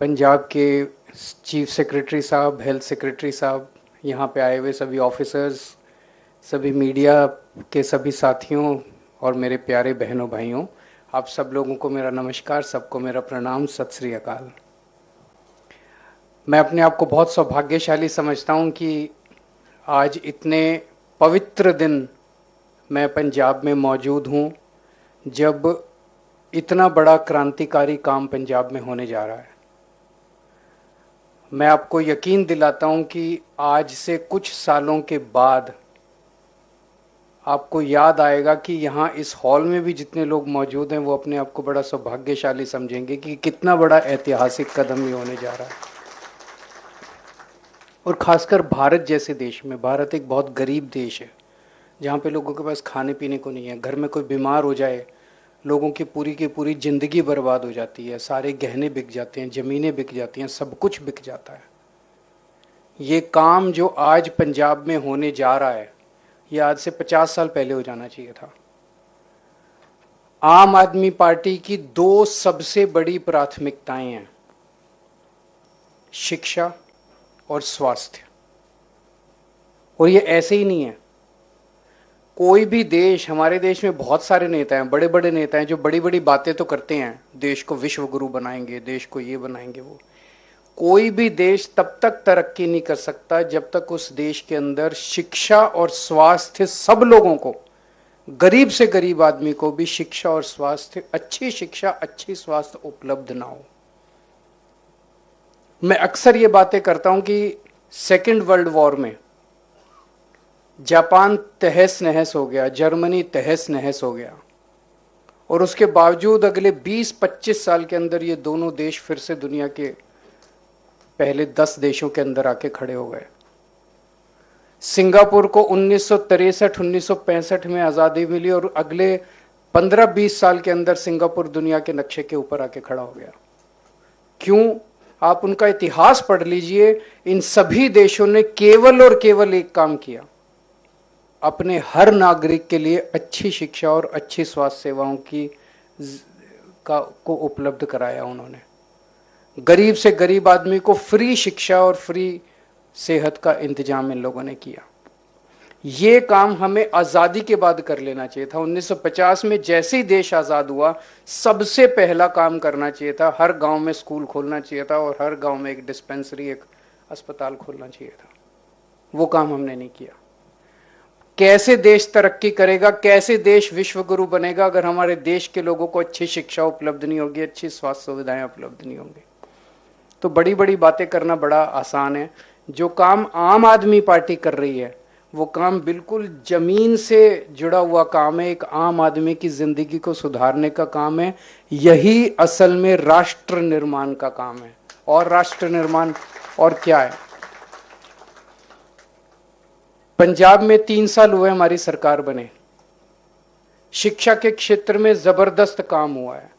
पंजाब के chief secretary साहब, health secretary साहब, यहाँ पे आए हुए सभी ऑफिसर्स, सभी मीडिया के सभी साथियों और मेरे प्यारे बहनों भाइयों, आप सब लोगों को मेरा नमस्कार, सबको मेरा प्रणाम, सत श्री अकाल। मैं अपने आप को बहुत सौभाग्यशाली समझता हूँ कि आज इतने पवित्र दिन मैं पंजाब में मौजूद हूँ, जब इतना बड़ा क्रांतिकारी काम पंजाब में होने जा रहा है। मैं आपको यकीन दिलाता हूं कि आज से कुछ सालों के बाद आपको याद आएगा कि यहाँ इस हॉल में भी जितने लोग मौजूद हैं वो अपने आप को बड़ा सौभाग्यशाली समझेंगे कि कितना बड़ा ऐतिहासिक कदम ये होने जा रहा है। और खासकर भारत जैसे देश में, भारत एक बहुत गरीब देश है जहाँ पे लोगों के पास खाने पीने को नहीं है। घर में कोई बीमार हो जाए, लोगों की पूरी ज़िंदगी बर्बाद हो जाती है, सारे गहने बिक जाते हैं, ज़मीनें बिक जाती हैं, सब कुछ बिक जाता है। ये काम जो आज पंजाब में होने जा रहा है, ये आज से 50 साल पहले हो जाना चाहिए था। आम आदमी पार्टी की दो सबसे बड़ी प्राथमिकताएं हैं, शिक्षा और स्वास्थ्य। और ये ऐसे ही नहीं है। कोई भी देश, हमारे देश में बहुत सारे नेता हैं, बड़े बड़े नेता हैं जो बड़ी बड़ी बातें तो करते हैं, देश को विश्व गुरु बनाएंगे, देश को ये बनाएंगे वो। कोई भी देश तब तक तरक्की नहीं कर सकता जब तक उस देश के अंदर शिक्षा और स्वास्थ्य सब लोगों को, गरीब से गरीब आदमी को भी शिक्षा और स्वास्थ्य, अच्छी शिक्षा अच्छी स्वास्थ्य उपलब्ध ना हो। मैं अक्सर ये बातें करता हूं कि सेकेंड वर्ल्ड वॉर में जापान तहस नहस हो गया, जर्मनी तहस नहस हो गया, और उसके बावजूद अगले 20-25 साल के अंदर ये दोनों देश फिर से दुनिया के पहले 10 देशों के अंदर आके खड़े हो गए। सिंगापुर को 1963-1965 में आज़ादी मिली और अगले 15-20 साल के अंदर सिंगापुर दुनिया के नक्शे के ऊपर आके खड़ा हो गया। क्यों? आप उनका इतिहास पढ़ लीजिए। इन सभी देशों ने केवल और केवल एक काम किया, अपने हर नागरिक के लिए अच्छी शिक्षा और अच्छी स्वास्थ्य सेवाओं को उपलब्ध कराया। उन्होंने गरीब से गरीब आदमी को फ्री शिक्षा और फ्री सेहत का इंतजाम इन लोगों ने किया। ये काम हमें आज़ादी के बाद कर लेना चाहिए था। 1950 में जैसे ही देश आज़ाद हुआ, सबसे पहला काम करना चाहिए था, हर गांव में स्कूल खोलना चाहिए था और हर गांव में एक डिस्पेंसरी, एक अस्पताल खोलना चाहिए था। वो काम हमने नहीं किया। कैसे देश तरक्की करेगा, कैसे देश विश्व गुरु बनेगा अगर हमारे देश के लोगों को अच्छी शिक्षा उपलब्ध नहीं होगी, अच्छी स्वास्थ्य सुविधाएं उपलब्ध नहीं होंगी। तो बड़ी बड़ी बातें करना बड़ा आसान है। जो काम आम आदमी पार्टी कर रही है वो काम बिल्कुल जमीन से जुड़ा हुआ काम है, एक आम आदमी की जिंदगी को सुधारने का काम है। यही असल में राष्ट्र निर्माण का काम है। और राष्ट्र निर्माण और क्या है? पंजाब में 3 साल हुए हमारी सरकार बने, शिक्षा के क्षेत्र में जबरदस्त काम हुआ है।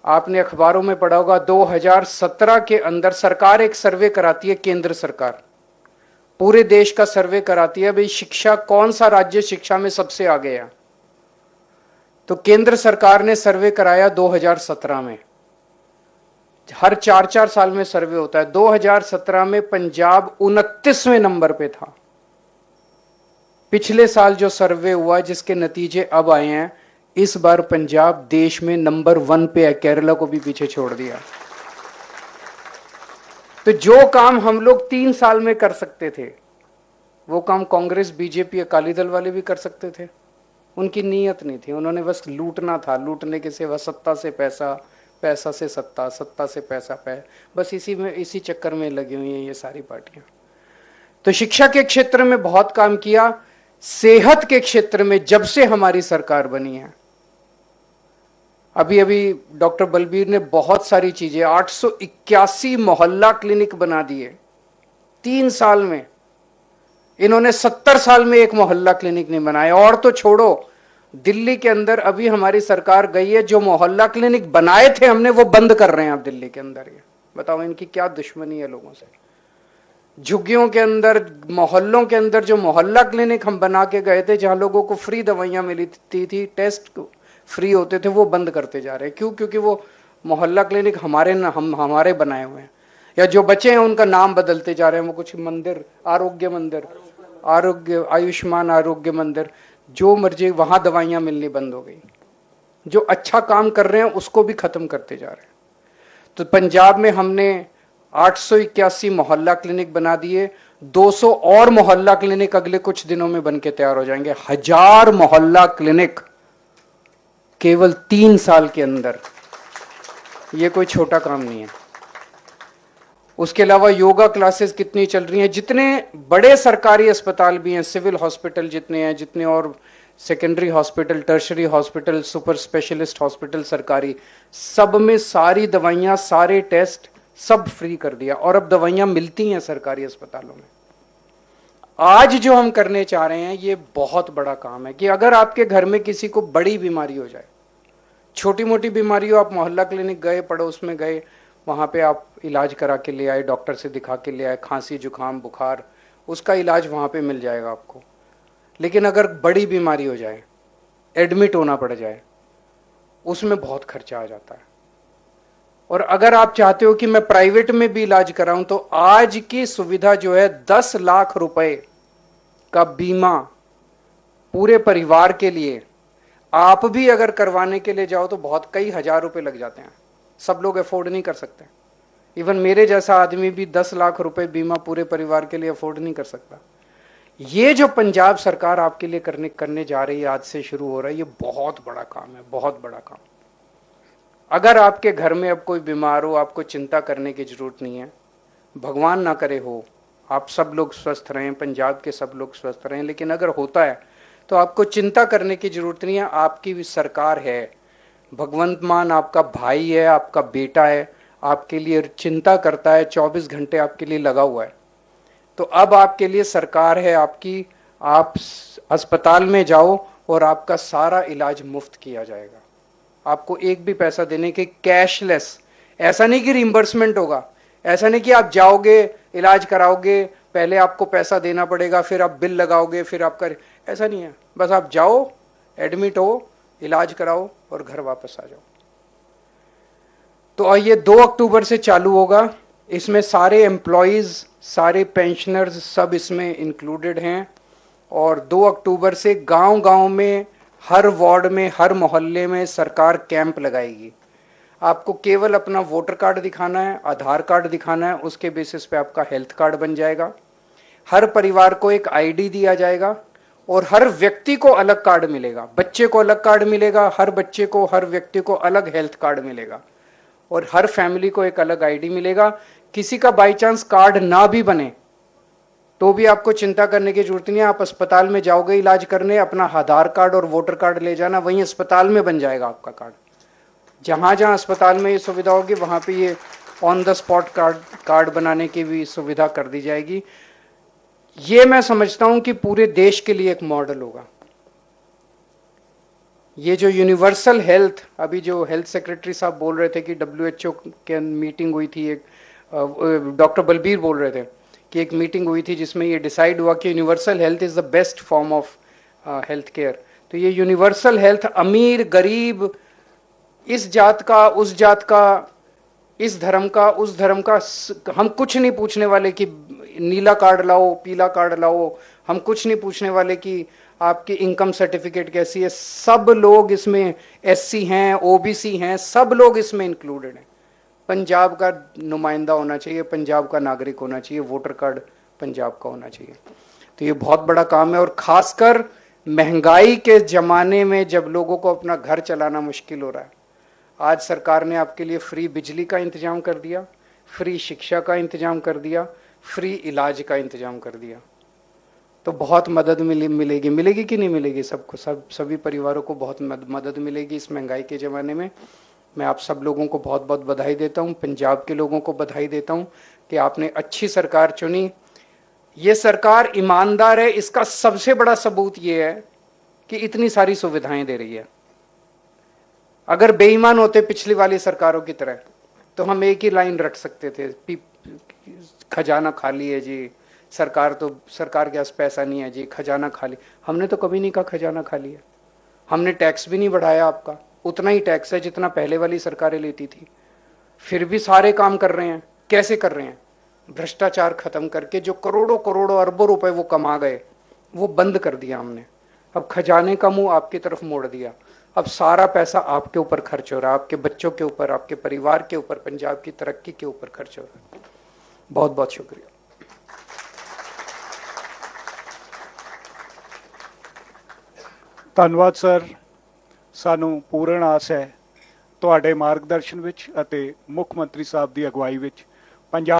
आपने अखबारों में पढ़ा होगा, 2017 के अंदर सरकार एक सर्वे कराती है, केंद्र सरकार पूरे देश का सर्वे कराती है, भाई शिक्षा, कौन सा राज्य शिक्षा में सबसे आगे है। तो केंद्र सरकार ने सर्वे कराया 2017 में। हर 4-4 साल में सर्वे होता है। 2017 में पंजाब 29वें नंबर पे था। पिछले साल जो सर्वे हुआ जिसके नतीजे अब आए हैं, इस बार पंजाब देश में नंबर 1 पे है, केरला को भी पीछे छोड़ दिया। तो जो काम हम लोग 3 साल में कर सकते थे, वो काम कांग्रेस, बीजेपी, अकाली दल वाले भी कर सकते थे। उनकी नीयत नहीं थी, उन्होंने बस लूटना था, लूटने के सिवा सत्ता से पैसा, पैसा से सत्ता, सत्ता से पैसा, बस इसी चक्कर में लगी हुई हैं ये सारी पार्टियां। तो शिक्षा के क्षेत्र में बहुत काम किया। सेहत के क्षेत्र में जब से हमारी सरकार बनी है, अभी अभी डॉक्टर बलबीर ने बहुत सारी चीजें, 881 मोहल्ला क्लिनिक बना दिए 3 साल में। इन्होंने 70 साल में एक मोहल्ला क्लिनिक नहीं बनाया। और तो छोड़ो, दिल्ली के अंदर अभी हमारी सरकार गई है, जो मोहल्ला क्लिनिक बनाए थे हमने वो बंद कर रहे हैं अब दिल्ली के अंदर। ये बताओ इनकी क्या दुश्मनी है लोगों से। झुग्गियों के अंदर, मोहल्लों के अंदर जो मोहल्ला क्लिनिक हम बना के गए थे, जहां लोगों को फ्री दवाइयां मिलती थी, टेस्ट फ्री होते थे, वो बंद करते जा रहे हैं। क्यों? क्योंकि वो मोहल्ला क्लिनिक हमारे बनाए हुए हैं, या जो बचे हैं उनका नाम बदलते जा रहे हैं। वो कुछ मंदिर, आरोग्य मंदिर, आरोग्य आयुष्मान आरोग्य मंदिर, जो मर्जी, वहां दवाइयां मिलनी बंद हो गई। जो अच्छा काम कर रहे हैं उसको भी खत्म करते जा रहे हैं। तो पंजाब में हमने 881 मोहल्ला क्लिनिक बना दिए, 200 और मोहल्ला क्लिनिक अगले कुछ दिनों में बनके तैयार हो जाएंगे। 1000 मोहल्ला क्लिनिक केवल 3 साल के अंदर, ये कोई छोटा काम नहीं है। उसके अलावा योगा क्लासेस कितनी चल रही हैं, जितने बड़े सरकारी अस्पताल भी हैं, सिविल हॉस्पिटल जितने हैं, जितने और secondary hospital, tertiary hospital, super specialist hospital सरकारी, सब में सारी दवाइयां, सारे टेस्ट सब फ्री कर दिया, और अब दवाइयां मिलती हैं सरकारी अस्पतालों में। आज जो हम करने चाह रहे हैं ये बहुत बड़ा काम है कि अगर आपके घर में किसी को बड़ी बीमारी हो जाए, छोटी मोटी बीमारी हो, आप मोहल्ला क्लिनिक गए, पड़ोस में गए, वहां पे आप इलाज करा के ले आए, डॉक्टर से दिखा के ले आए, खांसी जुकाम बुखार, उसका इलाज वहां पे मिल जाएगा आपको। लेकिन अगर बड़ी बीमारी हो जाए, एडमिट होना पड़ जाए, उसमें बहुत खर्चा आ जाता है। और अगर आप चाहते हो कि मैं प्राइवेट में भी इलाज कराऊं, तो आज की सुविधा जो है 10 लाख रुपए का बीमा पूरे परिवार के लिए, आप भी अगर करवाने के लिए जाओ तो बहुत कई हजार रुपए लग जाते हैं। सब लोग अफोर्ड नहीं कर सकते। इवन मेरे जैसा आदमी भी 10 लाख रुपए बीमा पूरे परिवार के लिए अफोर्ड नहीं कर सकता। ये जो पंजाब सरकार आपके लिए करने जा रही है, आज से शुरू हो रहा है, ये बहुत बड़ा काम है, बहुत बड़ा काम। अगर आपके घर में अब कोई बीमार हो, आपको चिंता करने की जरूरत नहीं है। भगवान ना करे हो, आप सब लोग स्वस्थ रहें, पंजाब के सब लोग स्वस्थ रहें, लेकिन अगर होता है तो आपको चिंता करने की जरूरत नहीं है। आपकी भी सरकार है, भगवंत मान आपका भाई है, आपका बेटा है, आपके लिए चिंता करता है, 24 घंटे आपके लिए लगा हुआ है। तो अब आपके लिए सरकार है आपकी, आप अस्पताल में जाओ और आपका सारा इलाज मुफ्त किया जाएगा। आपको एक भी पैसा देने के, कैशलेस। ऐसा नहीं कि रिइंबर्समेंट होगा, ऐसा नहीं कि आप जाओगे इलाज कराओगे, पहले आपको पैसा देना पड़ेगा, फिर आप बिल लगाओगे, फिर आपका, ऐसा नहीं है। बस आप जाओ, एडमिट हो, इलाज कराओ और घर वापस आ जाओ। तो ये 2 अक्टूबर से चालू होगा। इसमें सारे एम्प्लॉयज, सारे पेंशनर्स सब इसमें इंक्लूडेड हैं। और 2 अक्टूबर से गांव गांव में, हर वार्ड में, हर मोहल्ले में सरकार कैंप लगाएगी। आपको केवल अपना वोटर कार्ड दिखाना है, आधार कार्ड दिखाना है, उसके बेसिस पे आपका हेल्थ कार्ड बन जाएगा। हर परिवार को एक आईडी दिया जाएगा और हर व्यक्ति को अलग कार्ड मिलेगा। बच्चे को अलग कार्ड मिलेगा, हर बच्चे को, हर व्यक्ति को अलग हेल्थ कार्ड मिलेगा, और हर फैमिली को एक अलग आईडी मिलेगा। किसी का बाई चांस कार्ड ना भी बने तो भी आपको चिंता करने की जरूरत नहीं है। आप अस्पताल में जाओगे इलाज करने, अपना आधार कार्ड और वोटर कार्ड ले जाना, वहीं अस्पताल में बन जाएगा आपका कार्ड। जहां जहां अस्पताल में ये सुविधा होगी वहां पे ये ऑन द स्पॉट कार्ड बनाने की भी सुविधा कर दी जाएगी। ये मैं समझता हूं कि पूरे देश के लिए एक मॉडल होगा। ये जो यूनिवर्सल हेल्थ, अभी जो हेल्थ सेक्रेटरी साहब बोल रहे थे कि WHO के मीटिंग हुई थी, एक डॉक्टर बलबीर बोल रहे थे कि एक मीटिंग हुई थी जिसमें ये डिसाइड हुआ कि universal health is the best form of health care. तो ये यूनिवर्सल हेल्थ, अमीर गरीब, इस जात का उस जात का, इस धर्म का उस धर्म का, हम कुछ नहीं पूछने वाले कि नीला कार्ड लाओ, पीला कार्ड लाओ, हम कुछ नहीं पूछने वाले कि आपकी इनकम सर्टिफिकेट कैसी है। सब लोग इसमें, SC हैं, OBC हैं, सब लोग इसमें इंक्लूडेड हैं। पंजाब का नुमाइंदा होना चाहिए, पंजाब का नागरिक होना चाहिए, वोटर कार्ड पंजाब का होना चाहिए। तो ये बहुत बड़ा काम है। और खासकर महंगाई के जमाने में जब लोगों को अपना घर चलाना मुश्किल हो रहा है, आज सरकार ने आपके लिए फ्री बिजली का इंतजाम कर दिया, फ्री शिक्षा का इंतजाम कर दिया, फ्री इलाज का इंतजाम कर दिया। तो बहुत मदद मिलेगी कि नहीं मिलेगी? सबको, सभी परिवारों को बहुत मदद मिलेगी इस महंगाई के ज़माने में। मैं आप सब लोगों को बहुत बहुत बधाई देता हूँ, पंजाब के लोगों को बधाई देता हूँ कि आपने अच्छी सरकार चुनी। ये सरकार ईमानदार है, इसका सबसे बड़ा सबूत ये है कि इतनी सारी सुविधाएं दे रही है। अगर बेईमान होते पिछली वाली सरकारों की तरह तो हम एक ही लाइन रख सकते थे, खजाना खाली है जी, सरकार के पास पैसा नहीं है जी, खजाना खाली। हमने तो कभी नहीं कहा खजाना खाली है, हमने टैक्स भी नहीं बढ़ाया आपका, उतना ही टैक्स है जितना पहले वाली सरकारें लेती थी, फिर भी सारे काम कर रहे हैं। कैसे कर रहे हैं? भ्रष्टाचार खत्म करके जो करोड़ों करोड़ों अरबों रुपए वो कमा गए, वो बंद कर दिया हमने। अब खजाने का मुंह आपकी तरफ मोड़ दिया। अब सारा पैसा आपके ऊपर खर्च हो रहा है, आपके बच्चों के ऊपर, आपके परिवार के ऊपर, पंजाब की तरक्की के ऊपर खर्च हो रहा है। बहुत बहुत शुक्रिया। ਧੰਨਵਾਦ ਸਰ। ਸਾਨੂੰ ਪੂਰਨ ਆਸ ਹੈ ਤੁਹਾਡੇ ਮਾਰਗਦਰਸ਼ਨ ਵਿੱਚ ਅਤੇ ਮੁੱਖ ਮੰਤਰੀ ਸਾਹਿਬ ਦੀ ਅਗਵਾਈ ਵਿੱਚ ਪੰਜਾਬ